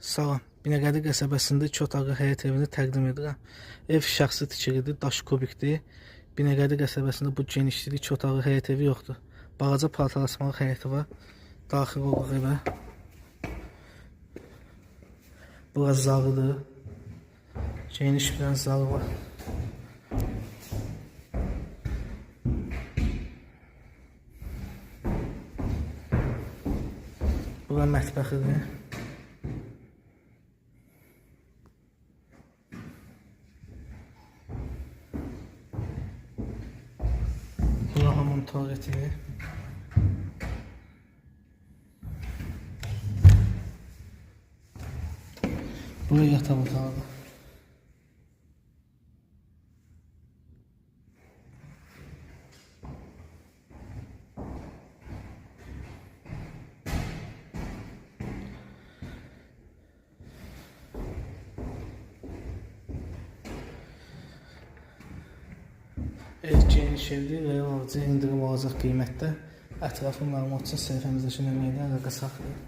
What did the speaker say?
Salam. Binəqədi qəsəbəsində 2 otaqlı həyət evini təqdim edirəm. Ev şəxsi tikilidir, daş kubikdir. Binəqədi qəsəbəsində bu genişlikli 2 otaqlı həyət evi yoxdur. Balaca paltarlaşmalı həyəti var. Daxil olduq evə. Burası zalıdır. Geniş bir zalı var. Bura mətbəxidir. Bura hamam tualetidir. Bura yataq otağıdır. Ev geniş evdir və ev alıcı indirim olacaq qiymətdə. Ətraflı məlumat üçün səhifəmizdəki nömrədən əlaqə saxlayın.